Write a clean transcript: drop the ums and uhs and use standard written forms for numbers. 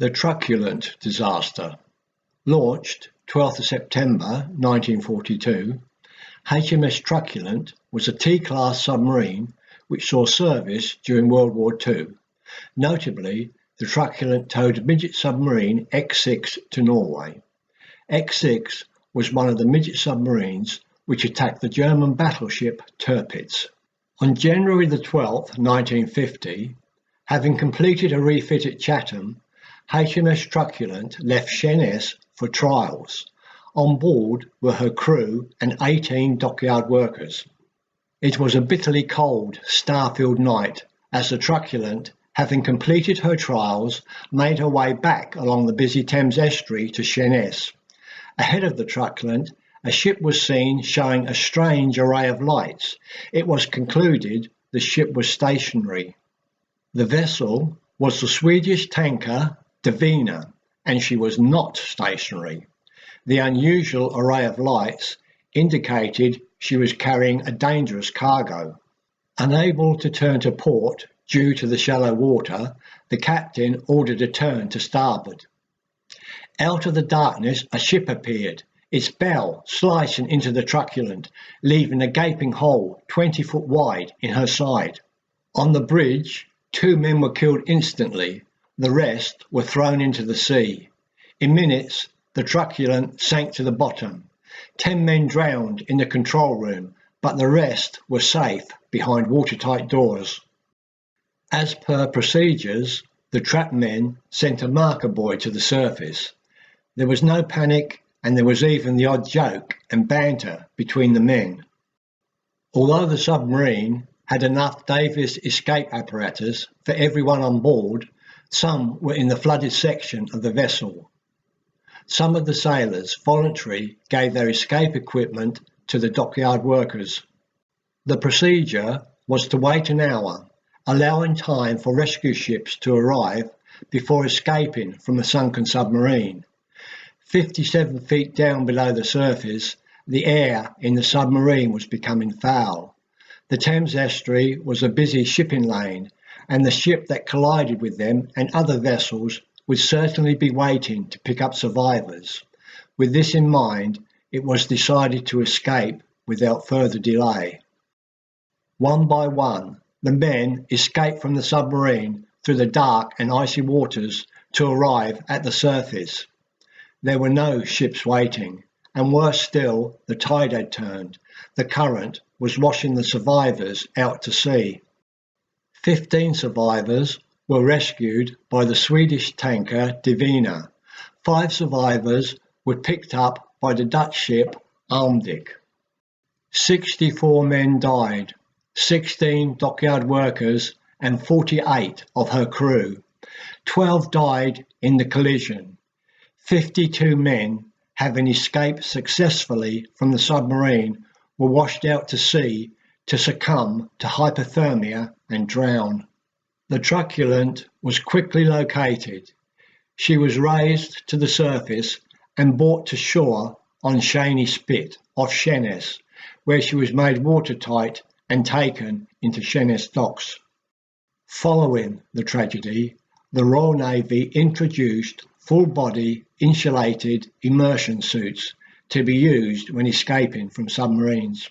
The Truculen Disaster. Launched 12th of September 1942, HMS Truculen was a T-class submarine which saw service during World War II. Notably, the Truculen towed midget submarine X6 to Norway. X6 was one of the midget submarines which attacked the German battleship Tirpitz. On January 12, 1950, having completed a refit at Chatham, HMS Truculen left Sheerness for trials. On board were her crew and 18 dockyard workers. It was a bitterly cold, star-filled night as the Truculen, having completed her trials, made her way back along the busy Thames Estuary to Sheerness. Ahead of the Truculen, a ship was seen showing a strange array of lights. It was concluded the ship was stationary. The vessel was the Swedish tanker Divina, and she was not stationary. The unusual array of lights indicated she was carrying a dangerous cargo. Unable to turn to port due to the shallow water, the captain ordered a turn to starboard. Out of the darkness a ship appeared, its bow slicing into the Truculen, leaving a gaping hole 20 foot wide in her side. On the bridge, 2 men were killed instantly. The rest were thrown into the sea. In minutes, the Truculen sank to the bottom. 10 men drowned in the control room, but the rest were safe behind watertight doors. As per procedures, the trapped men sent a marker buoy to the surface. There was no panic, and there was even the odd joke and banter between the men. Although the submarine had enough Davis escape apparatus for everyone on board, some were in the flooded section of the vessel. Some of the sailors voluntarily gave their escape equipment to the dockyard workers. The procedure was to wait an hour, allowing time for rescue ships to arrive before escaping from a sunken submarine. 57 feet down below the surface, the air in the submarine was becoming foul. The Thames Estuary was a busy shipping lane, and the ship that collided with them and other vessels would certainly be waiting to pick up survivors. With this in mind, it was decided to escape without further delay. One by one, the men escaped from the submarine through the dark and icy waters to arrive at the surface. There were no ships waiting, and worse still, the tide had turned. The current was washing the survivors out to sea. 15 survivors were rescued by the Swedish tanker Divina. 5 survivors were picked up by the Dutch ship Almdik. 64 men died, 16 dockyard workers and 48 of her crew. 12 died in the collision. 52 men, having escaped successfully from the submarine, were washed out to sea to succumb to hyperthermia and drown. The Truculen was quickly located. She was raised to the surface and brought to shore on Shaney Spit off Sheerness, where she was made watertight and taken into Sheerness docks. Following the tragedy, the Royal Navy introduced full-body insulated immersion suits to be used when escaping from submarines.